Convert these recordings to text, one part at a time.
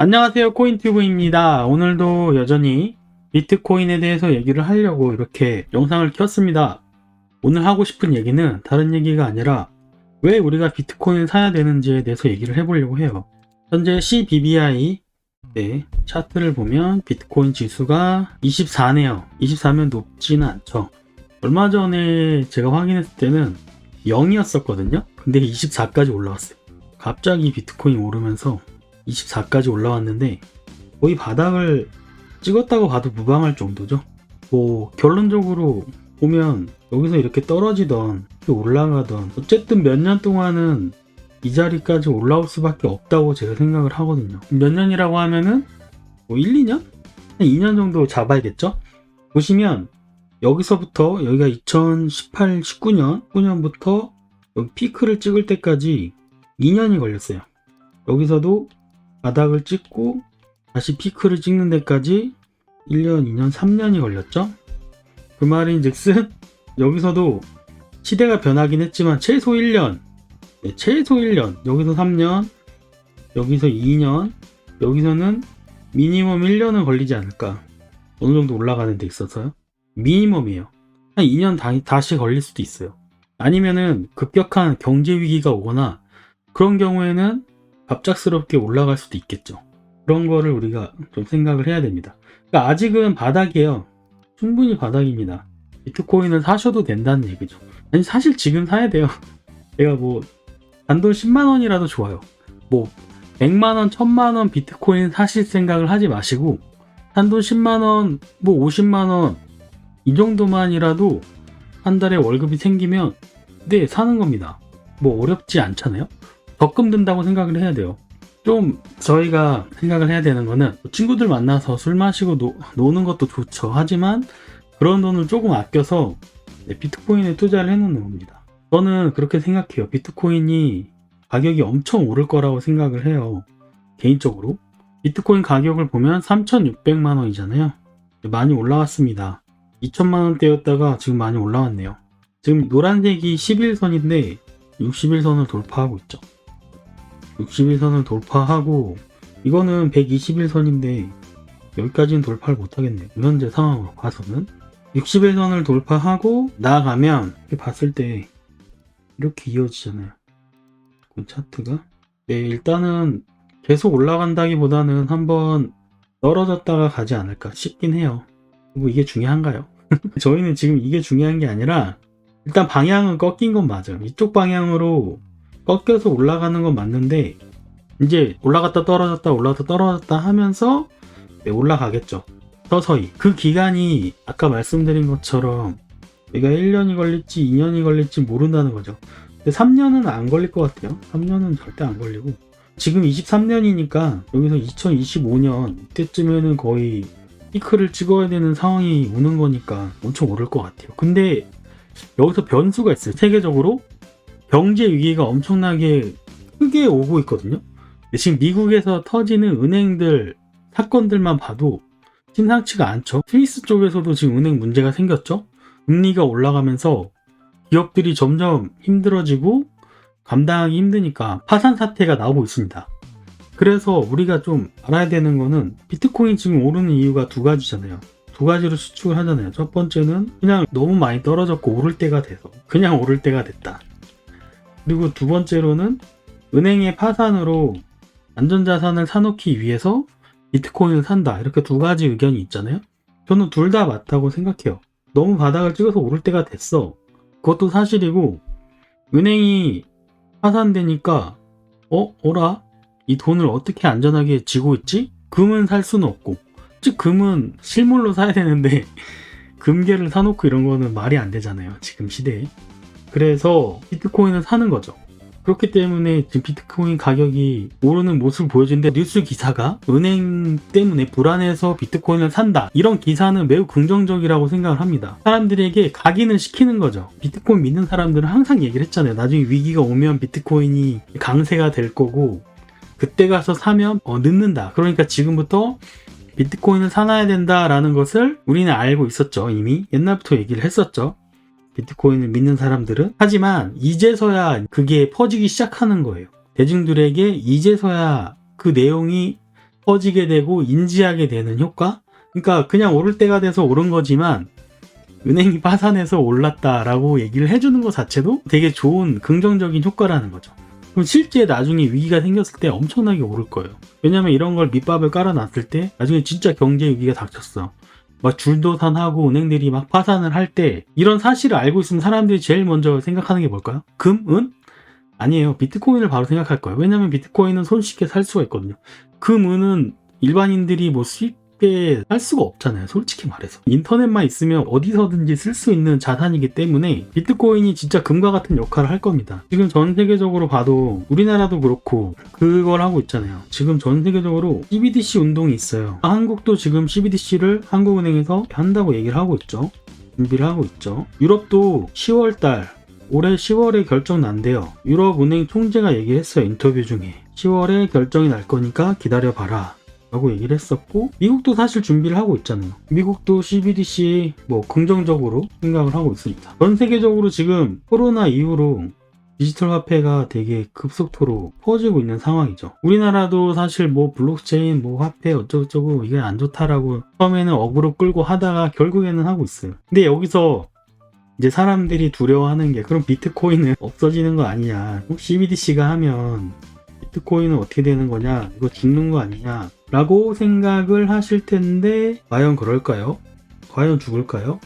안녕하세요, 코인튜브입니다. 오늘도 여전히 비트코인에 대해서 얘기를 하려고 이렇게 영상을 켰습니다. 오늘 하고 싶은 얘기는 다른 얘기가 아니라 왜 우리가 비트코인을 사야 되는지에 대해서 얘기를 해보려고 해요. 현재 CBBI 차트를 보면 비트코인 지수가 24네요. 24면 높지는 않죠. 얼마 전에 제가 확인했을 때는 0이었었거든요. 근데 24까지 올라왔어요. 갑자기 비트코인 오르면서 24까지 올라왔는데 거의 바닥을 찍었다고 봐도 무방할 정도죠. 뭐 결론적으로 보면 여기서 이렇게 떨어지던 올라가던 어쨌든 몇 년 동안은 이 자리까지 올라올 수밖에 없다고 제가 생각을 하거든요. 몇 년이라고 하면은 뭐 1, 2년? 한 2년 정도 잡아야겠죠? 보시면 여기서부터 여기가 2018, 19년부터 여기 피크를 찍을 때까지 2년이 걸렸어요. 여기서도 바닥을 찍고 다시 피크를 찍는 데까지 1년, 2년, 3년이 걸렸죠. 그 말인즉슨 여기서도 시대가 변하긴 했지만 최소 1년, 최소 1년, 여기서 3년, 여기서 2년, 여기서는 미니멈 1년은 걸리지 않을까. 어느 정도 올라가는 데 있어서요. 미니멈이에요. 한 2년 다시 걸릴 수도 있어요. 아니면은 급격한 경제 위기가 오거나 그런 경우에는 갑작스럽게 올라갈 수도 있겠죠. 그런 거를 우리가 좀 생각을 해야 됩니다. 그러니까 아직은 바닥이에요. 충분히 바닥입니다. 비트코인을 사셔도 된다는 얘기죠. 아니 사실 지금 사야 돼요. 제가 뭐 단돈 10만원이라도 좋아요. 뭐 100만원, 1000만원 비트코인 사실 생각을 하지 마시고 단돈 10만원, 뭐 50만원 이 정도만이라도 한 달에 월급이 생기면 네, 사는 겁니다. 뭐 어렵지 않잖아요. 적금 든다고 생각을 해야 돼요. 좀 저희가 생각을 해야 되는 거는 친구들 만나서 술 마시고 노는 것도 좋죠. 하지만 그런 돈을 조금 아껴서 비트코인에 투자를 해놓는 겁니다. 저는 그렇게 생각해요. 비트코인이 가격이 엄청 오를 거라고 생각을 해요. 개인적으로. 비트코인 가격을 보면 3,600만 원이잖아요. 많이 올라왔습니다. 2천만 원대였다가 지금 많이 올라왔네요. 지금 노란색이 11선인데 61선을 돌파하고 있죠. 61선을 돌파하고 이거는 121선인데 여기까지는 돌파를 못하겠네요. 현재 상황으로 봐서는 61선을 돌파하고 나아가면 이렇게 봤을 때 이렇게 이어지잖아요. 그 차트가 일단은 계속 올라간다기보다는 한번 떨어졌다가 가지 않을까 싶긴 해요. 뭐 이게 중요한가요? 저희는 지금 이게 중요한 게 아니라 일단 방향은 꺾인 건 맞아요. 이쪽 방향으로 꺾여서 올라가는 건 맞는데 이제 올라갔다 떨어졌다 올라갔다 떨어졌다 하면서 올라가겠죠. 서서히. 그 기간이 아까 말씀드린 것처럼 내가 1년이 걸릴지 2년이 걸릴지 모른다는 거죠. 근데 3년은 안 걸릴 것 같아요. 3년은 절대 안 걸리고 지금 23년이니까 여기서 2025년 이때쯤에는 거의 피크를 찍어야 되는 상황이 오는 거니까 엄청 오를 것 같아요. 근데 여기서 변수가 있어요. 세계적으로 경제 위기가 엄청나게 크게 오고 있거든요. 지금 미국에서 터지는 은행들 사건들만 봐도 심상치가 않죠. 스위스 쪽에서도 지금 은행 문제가 생겼죠. 금리가 올라가면서 기업들이 점점 힘들어지고 감당하기 힘드니까 파산 사태가 나오고 있습니다. 그래서 우리가 좀 알아야 되는 거는 비트코인 지금 오르는 이유가 두 가지잖아요. 두 가지로 추측을 하잖아요. 첫 번째는 그냥 너무 많이 떨어졌고 오를 때가 돼서 그냥 오를 때가 됐다. 그리고 두 번째로는 은행의 파산으로 안전자산을 사놓기 위해서 비트코인을 산다. 이렇게 두 가지 의견이 있잖아요. 저는 둘 다 맞다고 생각해요. 너무 바닥을 찍어서 오를 때가 됐어. 그것도 사실이고 은행이 파산되니까 어라? 이 돈을 어떻게 안전하게 쥐고 있지? 금은 살 수는 없고 즉 금은 실물로 사야 되는데 금괴를 사놓고 이런 거는 말이 안 되잖아요. 지금 시대에. 그래서 비트코인을 사는 거죠. 그렇기 때문에 지금 비트코인 가격이 오르는 모습을 보여주는데 뉴스 기사가 은행 때문에 불안해서 비트코인을 산다. 이런 기사는 매우 긍정적이라고 생각을 합니다. 사람들에게 각인을 시키는 거죠. 비트코인 믿는 사람들은 항상 얘기를 했잖아요. 나중에 위기가 오면 비트코인이 강세가 될 거고 그때 가서 사면 늦는다. 그러니까 지금부터 비트코인을 사놔야 된다라는 것을 우리는 알고 있었죠. 이미 옛날부터 얘기를 했었죠. 비트코인을 믿는 사람들은. 하지만 이제서야 그게 퍼지기 시작하는 거예요. 대중들에게 이제서야 그 내용이 퍼지게 되고 인지하게 되는 효과? 그러니까 그냥 오를 때가 돼서 오른 거지만 은행이 파산해서 올랐다라고 얘기를 해주는 것 자체도 되게 좋은 긍정적인 효과라는 거죠. 그럼 실제 나중에 위기가 생겼을 때 엄청나게 오를 거예요. 왜냐면 이런 걸 밑밥을 깔아놨을 때 나중에 진짜 경제 위기가 닥쳤어. 막 줄도산하고 은행들이 막 파산을 할 때 이런 사실을 알고 있으면 사람들이 제일 먼저 생각하는 게 뭘까요? 금? 은? 아니에요. 비트코인을 바로 생각할 거예요. 왜냐면 비트코인은 손쉽게 살 수가 있거든요. 금, 은은 일반인들이 뭐 쉽게 살 수가 없잖아요. 솔직히 말해서. 인터넷만 있으면 어디서든지 쓸 수 있는 자산이기 때문에 비트코인이 진짜 금과 같은 역할을 할 겁니다. 지금 전 세계적으로 봐도 우리나라도 그렇고 그걸 하고 있잖아요. 지금 전 세계적으로 CBDC 운동이 있어요. 한국도 지금 CBDC를 한국은행에서 한다고 얘기를 하고 있죠. 준비를 하고 있죠. 유럽도 10월달 올해 10월에 결정 난대요. 유럽은행 총재가 얘기를 했어요. 인터뷰 중에 10월에 결정이 날 거니까 기다려봐라 라고 얘기를 했었고, 미국도 사실 준비를 하고 있잖아요. 미국도 CBDC 뭐 긍정적으로 생각을 하고 있습니다. 전 세계적으로 지금 코로나 이후로 디지털 화폐가 되게 급속도로 퍼지고 있는 상황이죠. 우리나라도 사실 뭐 블록체인 뭐 화폐 어쩌고저쩌고 이게 안 좋다라고 처음에는 어그로 끌고 하다가 결국에는 하고 있어요. 근데 여기서 이제 사람들이 두려워하는 게 그럼 비트코인은 없어지는 거 아니냐, CBDC가 하면 비트코인은 어떻게 되는 거냐, 이거 죽는 거 아니냐 라고 생각을 하실 텐데, 과연 그럴까요? 과연 죽을까요?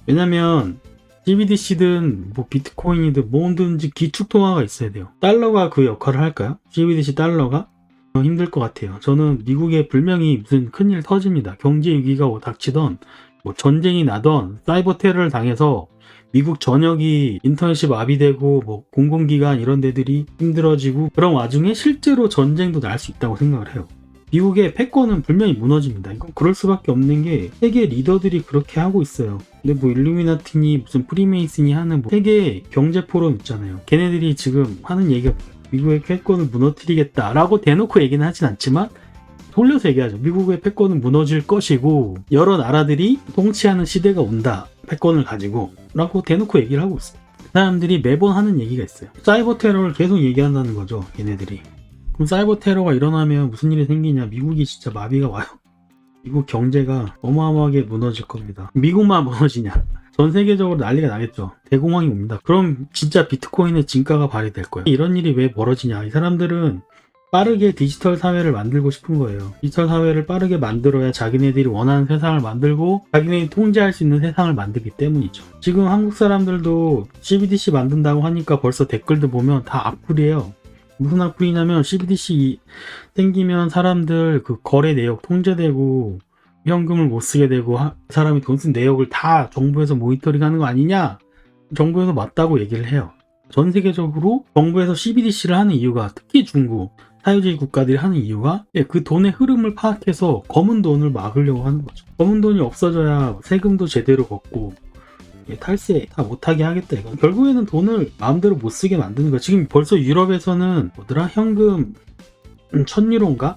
왜냐면 CBDC든 뭐 비트코인이든 뭐든지 기축통화가 있어야 돼요. 달러가 그 역할을 할까요? CBDC 달러가? 힘들 것 같아요. 저는 미국에 불명이 무슨 큰일 터집니다. 경제 위기가 닥치던 뭐 전쟁이 나던 사이버 테러를 당해서 미국 전역이 인터넷이 마비되고 뭐 공공기관 이런 데들이 힘들어지고 그런 와중에 실제로 전쟁도 날 수 있다고 생각을 해요. 미국의 패권은 분명히 무너집니다. 이건 그럴 수밖에 없는 게 세계 리더들이 그렇게 하고 있어요. 근데 뭐 일루미나티니 무슨 프리메이슨이 하는 뭐 세계 경제 포럼 있잖아요. 걔네들이 지금 하는 얘기가 미국의 패권을 무너뜨리겠다라고 대놓고 얘기는 하진 않지만 돌려서 얘기하죠. 미국의 패권은 무너질 것이고 여러 나라들이 통치하는 시대가 온다. 패권을 가지고 라고 대놓고 얘기를 하고 있어요. 사람들이 매번 하는 얘기가 있어요. 사이버 테러를 계속 얘기한다는 거죠. 얘네들이. 그럼 사이버 테러가 일어나면 무슨 일이 생기냐? 미국이 진짜 마비가 와요. 미국 경제가 어마어마하게 무너질 겁니다. 미국만 무너지냐? 전 세계적으로 난리가 나겠죠. 대공황이 옵니다. 그럼 진짜 비트코인의 진가가 발휘될 거예요. 이런 일이 왜 벌어지냐? 이 사람들은 빠르게 디지털 사회를 만들고 싶은 거예요. 디지털 사회를 빠르게 만들어야 자기네들이 원하는 세상을 만들고 자기네들이 통제할 수 있는 세상을 만들기 때문이죠. 지금 한국 사람들도 CBDC 만든다고 하니까 벌써 댓글들 보면 다 악플이에요. 무슨 악플이냐면 CBDC 생기면 사람들 그 거래 내역 통제되고 현금을 못 쓰게 되고 사람이 돈 쓴 내역을 다 정부에서 모니터링 하는 거 아니냐? 정부에서 맞다고 얘기를 해요. 전 세계적으로 정부에서 CBDC를 하는 이유가, 특히 중국 사회주의 국가들이 하는 이유가 그 돈의 흐름을 파악해서 검은 돈을 막으려고 하는 거죠. 검은 돈이 없어져야 세금도 제대로 걷고 탈세 다 못하게 하겠다. 이건 결국에는 돈을 마음대로 못 쓰게 만드는 거야. 지금 벌써 유럽에서는 뭐더라? 현금 1000유로인가?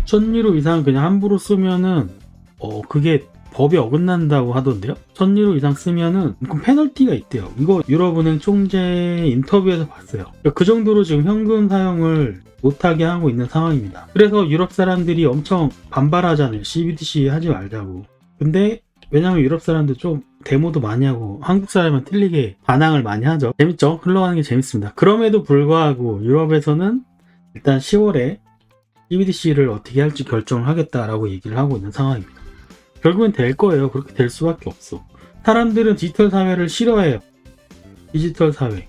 1000유로 이상 그냥 함부로 쓰면은 그게 법이 어긋난다고 하던데요. 1000유로 이상 쓰면은 페널티가 있대요. 이거 유럽은행 총재 인터뷰에서 봤어요. 그 정도로 지금 현금 사용을 못하게 하고 있는 상황입니다. 그래서 유럽 사람들이 엄청 반발하잖아요. CBDC 하지 말자고. 근데 왜냐면 유럽 사람들 좀 데모도 많이 하고 한국 사람은 틀리게 반항을 많이 하죠. 재밌죠? 흘러가는 게 재밌습니다. 그럼에도 불구하고 유럽에서는 일단 10월에 CBDC를 어떻게 할지 결정을 하겠다라고 얘기를 하고 있는 상황입니다. 결국엔 될 거예요. 그렇게 될 수밖에 없어. 사람들은 디지털 사회를 싫어해요. 디지털 사회.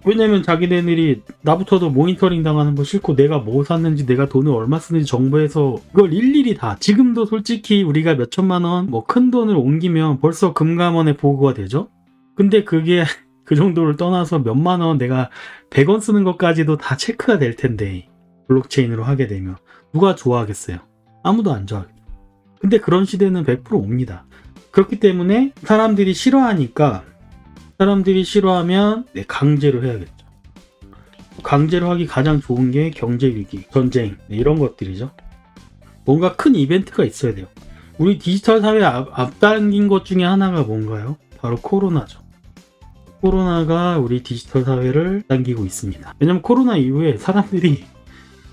왜냐면 자기네들이 나부터도 모니터링 당하는 거 싫고, 내가 뭐 샀는지, 내가 돈을 얼마 쓰는지 정부에서 그걸 일일이 다, 지금도 솔직히 우리가 몇 천만 원 뭐 큰 돈을 옮기면 벌써 금감원에 보고가 되죠. 근데 그게 그 정도를 떠나서 몇만 원, 내가 100원 쓰는 것까지도 다 체크가 될 텐데, 블록체인으로 하게 되면 누가 좋아하겠어요? 아무도 안 좋아하겠죠. 근데 그런 시대는 100% 옵니다. 그렇기 때문에 사람들이 싫어하니까, 사람들이 싫어하면 강제로 해야겠죠. 강제로 하기 가장 좋은 게 경제위기, 전쟁, 이런 것들이죠. 뭔가 큰 이벤트가 있어야 돼요. 우리 디지털 사회에 앞당긴 것 중에 하나가 뭔가요? 바로 코로나죠. 코로나가 우리 디지털 사회를 당기고 있습니다. 왜냐면 코로나 이후에 사람들이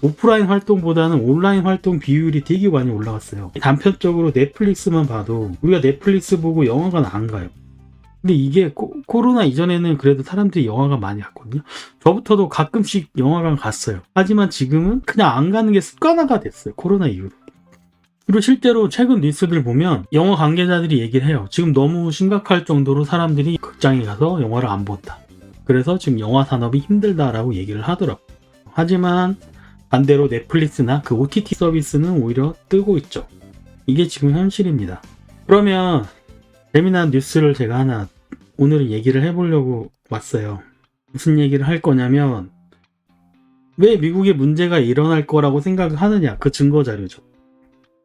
오프라인 활동보다는 온라인 활동 비율이 되게 많이 올라갔어요. 단편적으로 넷플릭스만 봐도 우리가 넷플릭스 보고 영화관 안 가요. 근데 이게 코로나 이전에는 그래도 사람들이 영화관 많이 갔거든요. 저부터도 가끔씩 영화관 갔어요. 하지만 지금은 그냥 안 가는 게 습관화가 됐어요. 코로나 이후로. 그리고 실제로 최근 뉴스들 보면 영화 관계자들이 얘기를 해요. 지금 너무 심각할 정도로 사람들이 극장에 가서 영화를 안 본다. 그래서 지금 영화 산업이 힘들다라고 얘기를 하더라고요. 하지만 반대로 넷플릭스나 그 OTT 서비스는 오히려 뜨고 있죠. 이게 지금 현실입니다. 그러면 재미난 뉴스를 제가 하나 오늘은 얘기를 해보려고 왔어요. 무슨 얘기를 할 거냐면 왜 미국에 문제가 일어날 거라고 생각을 하느냐, 그 증거 자료죠.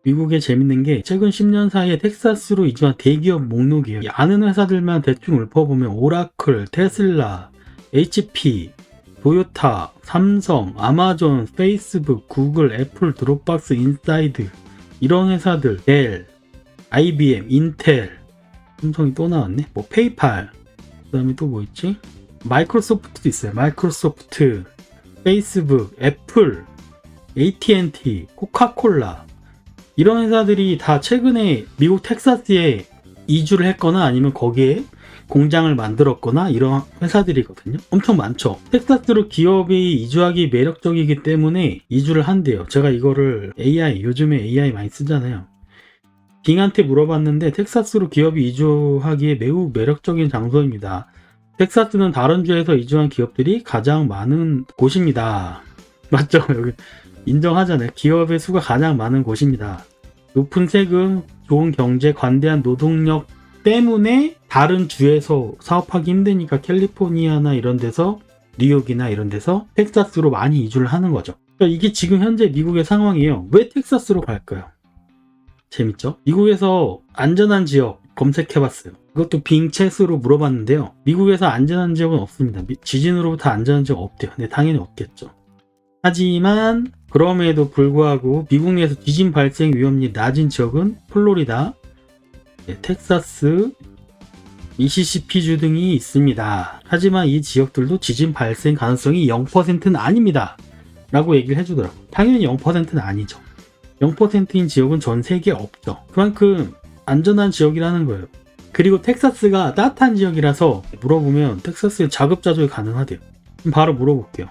미국에 재밌는 게 최근 10년 사이에 텍사스로 이주한 대기업 목록이에요. 아는 회사들만 대충 읊어보면 오라클, 테슬라, HP, 토요타, 삼성, 아마존, 페이스북, 구글, 애플, 드롭박스, 인사이드 이런 회사들, 델, IBM, 인텔, 삼성이 또 나왔네. 뭐 페이팔, 그 다음에 또 뭐 있지? 마이크로소프트도 있어요. 마이크로소프트, 페이스북, 애플, AT&T, 코카콜라 이런 회사들이 다 최근에 미국 텍사스에 이주를 했거나 아니면 거기에 공장을 만들었거나 이런 회사들이거든요. 엄청 많죠. 텍사스로 기업이 이주하기 매력적이기 때문에 이주를 한대요. 제가 이거를 AI, 요즘에 AI 많이 쓰잖아요. 빙한테 물어봤는데 텍사스로 기업이 이주하기에 매우 매력적인 장소입니다. 텍사스는 다른 주에서 이주한 기업들이 가장 많은 곳입니다. 맞죠? 여기 인정하잖아요. 기업의 수가 가장 많은 곳입니다. 높은 세금, 좋은 경제, 관대한 노동력 때문에 다른 주에서 사업하기 힘드니까 캘리포니아나 이런 데서, 뉴욕이나 이런 데서 텍사스로 많이 이주를 하는 거죠. 그러니까 이게 지금 현재 미국의 상황이에요. 왜 텍사스로 갈까요? 재밌죠? 미국에서 안전한 지역 검색해봤어요. 그것도 빙챗으로 물어봤는데요. 미국에서 안전한 지역은 없습니다. 지진으로부터 안전한 지역 없대요. 네, 당연히 없겠죠. 하지만 그럼에도 불구하고 미국 내에서 지진 발생 위험이 낮은 지역은 플로리다, 텍사스, 미시시피주 등이 있습니다. 하지만 이 지역들도 지진 발생 가능성이 0%는 아닙니다. 라고 얘기를 해주더라고요. 당연히 0%는 아니죠. 0%인 지역은 전 세계에 없죠. 그만큼 안전한 지역이라는 거예요. 그리고 텍사스가 따뜻한 지역이라서 물어보면 텍사스에 자급자족이 가능하대요. 바로 물어볼게요.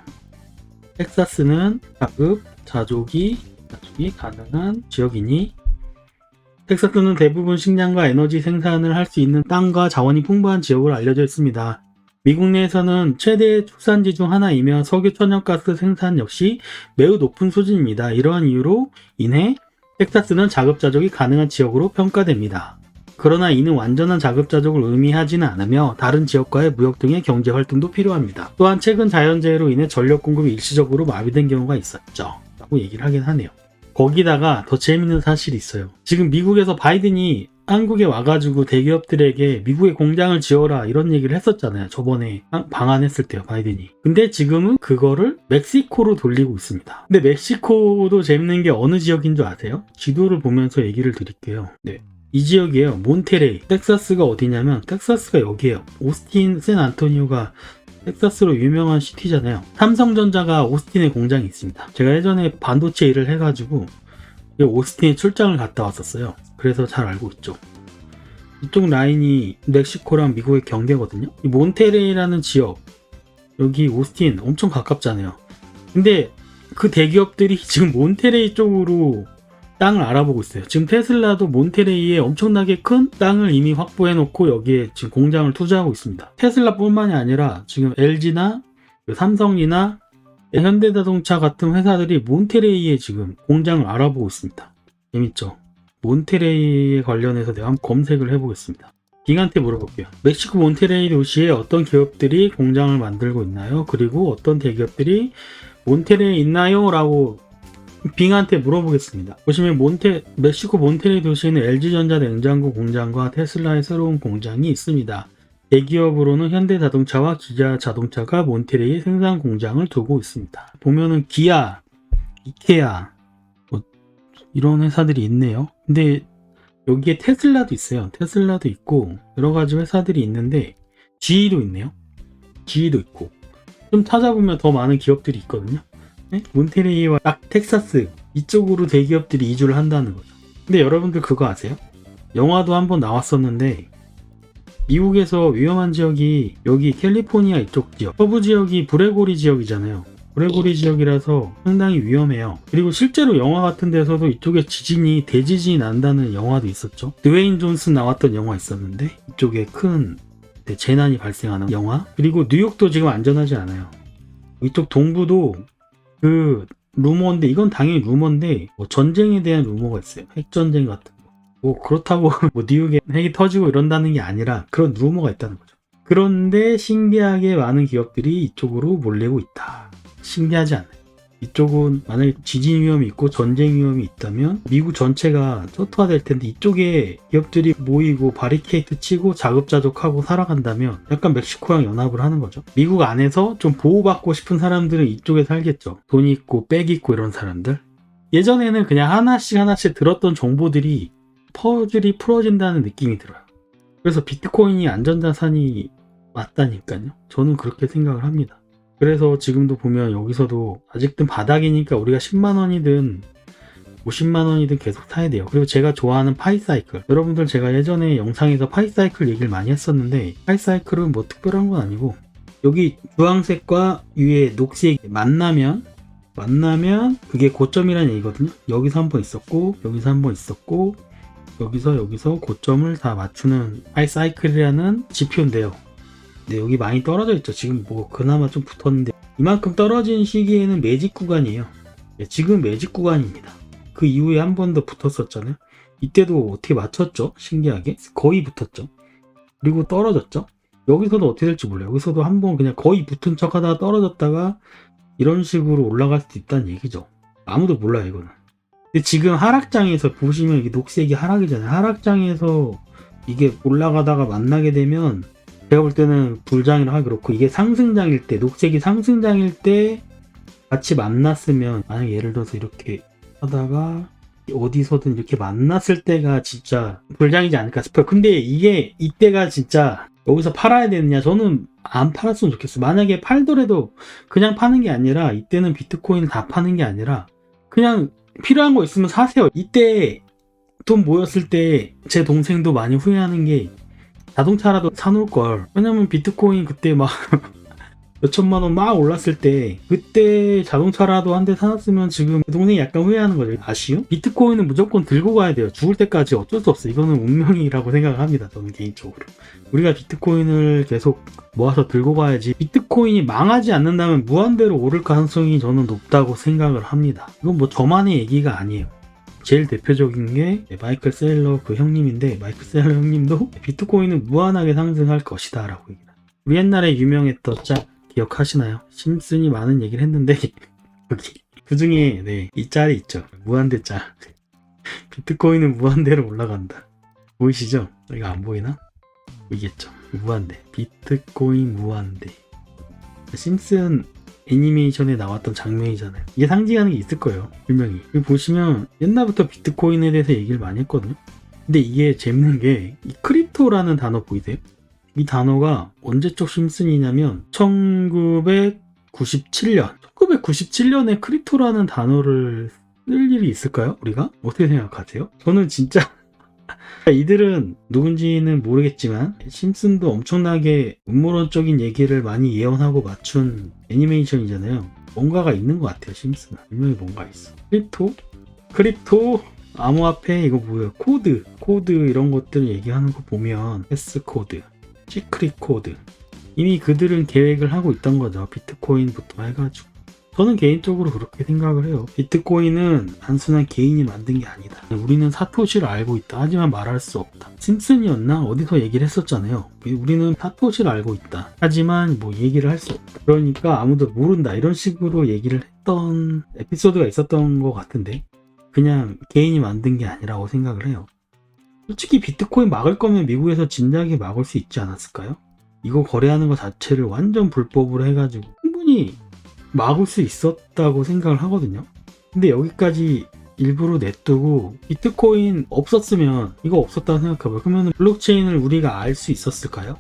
텍사스는 자급자족이 가능한 지역이니? 텍사스는 대부분 식량과 에너지 생산을 할 수 있는 땅과 자원이 풍부한 지역으로 알려져 있습니다. 미국 내에서는 최대 축산지 중 하나이며 석유 천연가스 생산 역시 매우 높은 수준입니다. 이러한 이유로 인해 텍사스는 자급자족이 가능한 지역으로 평가됩니다. 그러나 이는 완전한 자급자족을 의미하지는 않으며 다른 지역과의 무역 등의 경제활동도 필요합니다. 또한 최근 자연재해로 인해 전력 공급이 일시적으로 마비된 경우가 있었죠. 라고 얘기를 하긴 하네요. 거기다가 더 재밌는 사실이 있어요. 지금 미국에서 바이든이 한국에 와가지고 대기업들에게 미국에 공장을 지어라 이런 얘기를 했었잖아요. 저번에 방한했을 때요, 바이든이. 근데 지금은 그거를 멕시코로 돌리고 있습니다. 근데 멕시코도 재밌는 게 어느 지역인 줄 아세요? 지도를 보면서 얘기를 드릴게요. 네. 이 지역이에요. 몬테레이. 텍사스가 어디냐면 텍사스가 여기에요. 오스틴, 샌안토니오가 텍사스로 유명한 시티잖아요. 삼성전자가 오스틴에 공장이 있습니다. 제가 예전에 반도체 일을 해가지고 오스틴에 출장을 갔다 왔었어요. 그래서 잘 알고 있죠. 이쪽 라인이 멕시코랑 미국의 경계거든요. 이 몬테레이라는 지역, 여기 오스틴 엄청 가깝잖아요. 근데 그 대기업들이 지금 몬테레이 쪽으로 땅을 알아보고 있어요. 지금 테슬라도 몬테레이에 엄청나게 큰 땅을 이미 확보해 놓고 여기에 지금 공장을 투자하고 있습니다. 테슬라 뿐만이 아니라 지금 LG나 삼성이나 현대자동차 같은 회사들이 몬테레이에 지금 공장을 알아보고 있습니다. 재밌죠? 몬테레이에 관련해서 내가 한번 검색을 해보겠습니다. 빙한테 물어볼게요. 멕시코 몬테레이 도시에 어떤 기업들이 공장을 만들고 있나요? 그리고 어떤 대기업들이 몬테레이에 있나요? 라고 빙한테 물어보겠습니다. 보시면 멕시코 몬테레이 도시에는 LG전자 냉장고 공장과 테슬라의 새로운 공장이 있습니다. 대기업으로는 현대자동차와 기아자동차가 몬테레이에 생산 공장을 두고 있습니다. 보면은 기아, 이케아 뭐 이런 회사들이 있네요. 근데 여기에 테슬라도 있어요. 테슬라도 있고 여러 가지 회사들이 있는데 GE도 있네요. GE도 있고 좀 찾아보면 더 많은 기업들이 있거든요. 몬테레이와 딱 텍사스 이쪽으로 대기업들이 이주를 한다는 거죠. 근데 여러분들 그거 아세요? 영화도 한번 나왔었는데 미국에서 위험한 지역이 여기 캘리포니아 이쪽 지역, 서부 지역이 브레고리 지역이잖아요. 브레고리 지역이라서 상당히 위험해요. 그리고 실제로 영화 같은 데서도 이쪽에 지진이 대지진이 난다는 영화도 있었죠. 드웨인 존슨 나왔던 영화 있었는데 이쪽에 큰 재난이 발생하는 영화. 그리고 뉴욕도 지금 안전하지 않아요. 이쪽 동부도 그 루머인데, 이건 당연히 루머인데 뭐 전쟁에 대한 루머가 있어요. 핵전쟁 같은 거. 뭐 그렇다고 뭐 뉴욕에 핵이 터지고 이런다는 게 아니라 그런 루머가 있다는 거죠. 그런데 신기하게 많은 기업들이 이쪽으로 몰리고 있다. 신기하지 않나요? 이쪽은 만약에 지진 위험이 있고 전쟁 위험이 있다면 미국 전체가 초토화될 텐데 이쪽에 기업들이 모이고 바리케이트 치고 자급자족하고 살아간다면 약간 멕시코랑 연합을 하는 거죠. 미국 안에서 좀 보호받고 싶은 사람들은 이쪽에 살겠죠. 돈 있고 백 있고 이런 사람들. 예전에는 그냥 하나씩 들었던 정보들이 퍼즐이 풀어진다는 느낌이 들어요. 그래서 비트코인이 안전자산이 맞다니까요. 저는 그렇게 생각을 합니다. 그래서 지금도 보면 여기서도 아직은 바닥이니까 우리가 10만원이든 50만원이든 계속 사야 돼요. 그리고 제가 좋아하는 파이사이클, 여러분들 제가 예전에 영상에서 파이사이클 얘기를 많이 했었는데 파이사이클은 뭐 특별한 건 아니고 여기 주황색과 위에 녹색이 만나면 그게 고점이라는 얘기거든요. 여기서 한번 있었고 여기서 한번 있었고 여기서 고점을 다 맞추는 파이사이클이라는 지표인데요. 네, 여기 많이 떨어져 있죠. 지금 뭐 그나마 좀 붙었는데 이만큼 떨어진 시기에는 매직 구간이에요. 네, 지금 매직 구간입니다. 그 이후에 한 번 더 붙었었잖아요. 이때도 어떻게 맞췄죠? 신기하게 거의 붙었죠. 그리고 떨어졌죠. 여기서도 어떻게 될지 몰라요. 여기서도 한번 그냥 거의 붙은 척 하다가 떨어졌다가 이런 식으로 올라갈 수도 있다는 얘기죠. 아무도 몰라요, 이거는. 근데 지금 하락장에서 보시면 이게 녹색이 하락이잖아요. 하락장에서 이게 올라가다가 만나게 되면 제가 볼 때는 불장이라 하기 그렇고, 이게 상승장일 때, 녹색이 상승장일 때 같이 만났으면, 만약 예를 들어서 이렇게 하다가 어디서든 이렇게 만났을 때가 진짜 불장이지 않을까 싶어요. 근데 이게 이때가 진짜 여기서 팔아야 되느냐? 저는 안 팔았으면 좋겠어요. 만약에 팔더라도 그냥 파는 게 아니라, 이때는 비트코인을 다 파는 게 아니라 그냥 필요한 거 있으면 사세요. 이때 돈 모였을 때 제 동생도 많이 후회하는 게 자동차라도 사놓을 걸. 왜냐면 비트코인 그때 막 몇천만 원 막 올랐을 때 그때 자동차라도 한 대 사놨으면 지금 동생이 약간 후회하는 거죠. 아쉬움? 비트코인은 무조건 들고 가야 돼요. 죽을 때까지 어쩔 수 없어요. 이거는 운명이라고 생각을 합니다. 저는 개인적으로. 우리가 비트코인을 계속 모아서 들고 가야지. 비트코인이 망하지 않는다면 무한대로 오를 가능성이 저는 높다고 생각을 합니다. 이건 뭐 저만의 얘기가 아니에요. 제일 대표적인 게 마이클 셀러 그 형님인데, 마이클 셀러 형님도 비트코인은 무한하게 상승할 것이다 라고 얘기합니다. 우리 옛날에 유명했던 짤 기억하시나요? 심슨이 많은 얘기를 했는데 여기 그 중에 이 짤이 있죠. 무한대 짤. 비트코인은 무한대로 올라간다. 보이시죠? 이거 안 보이나? 보이겠죠? 무한대. 비트코인 무한대. 심슨 애니메이션에 나왔던 장면이잖아요. 이게 상징하는 게 있을 거예요. 분명히. 여기 보시면 옛날부터 비트코인에 대해서 얘기를 많이 했거든요. 근데 이게 재밌는 게 이 크립토라는 단어 보이세요? 이 단어가 언제적 심슨이냐면 1997년에 크립토라는 단어를 쓸 일이 있을까요? 우리가? 어떻게 생각하세요? 저는 진짜 이들은 누군지는 모르겠지만 심슨도 엄청나게 음모론적인 얘기를 많이 예언하고 맞춘 애니메이션이잖아요. 뭔가가 있는 것 같아요. 심슨은 분명히 뭔가 있어. 크립토 암호화폐 이거 뭐예요? 코드 이런 것들 얘기하는 거 보면 패스 코드, 시크릿 코드, 이미 그들은 계획을 하고 있던 거죠. 비트코인부터 해가지고. 저는 개인적으로 그렇게 생각을 해요. 비트코인은 단순한 개인이 만든 게 아니다. 우리는 사토시를 알고 있다. 하지만 말할 수 없다. 심슨이었나? 어디서 얘기를 했었잖아요. 우리는 사토시를 알고 있다. 하지만 뭐 얘기를 할 수 없다. 그러니까 아무도 모른다. 이런 식으로 얘기를 했던 에피소드가 있었던 것 같은데, 그냥 개인이 만든 게 아니라고 생각을 해요. 솔직히 비트코인 막을 거면 미국에서 진작에 막을 수 있지 않았을까요? 이거 거래하는 거 자체를 완전 불법으로 해가지고 충분히 막을 수 있었다고 생각을 하거든요. 근데 여기까지 일부러 냅두고 비트코인 없었으면, 이거 없었다고 생각해봐요. 그러면 블록체인을 우리가 알 수 있었을까요?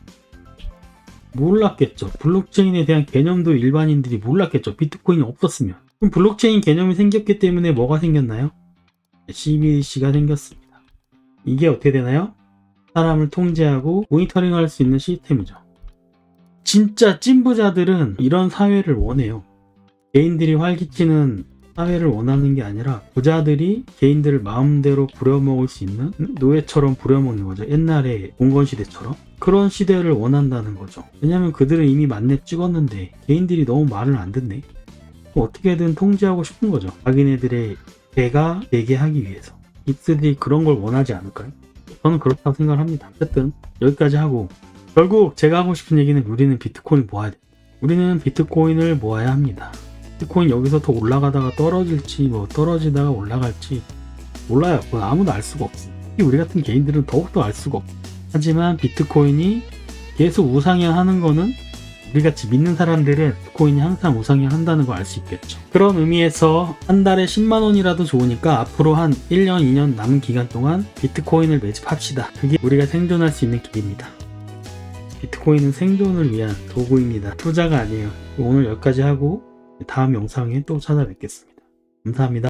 몰랐겠죠. 블록체인에 대한 개념도 일반인들이 몰랐겠죠. 비트코인이 없었으면. 그럼 블록체인 개념이 생겼기 때문에 뭐가 생겼나요? CBDC가 생겼습니다. 이게 어떻게 되나요? 사람을 통제하고 모니터링할 수 있는 시스템이죠. 진짜 찐부자들은 이런 사회를 원해요. 개인들이 활기치는 사회를 원하는 게 아니라 부자들이 개인들을 마음대로 부려먹을 수 있는 노예처럼 부려먹는 거죠. 옛날에 공건시대처럼. 그런 시대를 원한다는 거죠. 왜냐면 그들은 이미 만렙 찍었는데 개인들이 너무 말을 안 듣네. 어떻게든 통제하고 싶은 거죠. 자기네들의 배가 되게 하기 위해서. 깁스들이 그런 걸 원하지 않을까요? 저는 그렇다고 생각을 합니다. 어쨌든 여기까지 하고 결국 제가 하고 싶은 얘기는 우리는 비트코인을 모아야 돼. 우리는 비트코인을 모아야 합니다. 비트코인 여기서 더 올라가다가 떨어질지 뭐 떨어지다가 올라갈지 몰라요. 그건 아무도 알 수가 없어. 특히 우리 같은 개인들은 더욱더 알 수가 없어. 하지만 비트코인이 계속 우상향하는 거는 우리같이 믿는 사람들은 비트코인이 항상 우상향한다는 걸 알 수 있겠죠. 그런 의미에서 한 달에 10만 원이라도 좋으니까 앞으로 한 1년, 2년 남은 기간 동안 비트코인을 매집합시다. 그게 우리가 생존할 수 있는 길입니다. 비트코인은 생존을 위한 도구입니다. 투자가 아니에요. 오늘 여기까지 하고 다음 영상에 또 찾아뵙겠습니다. 감사합니다.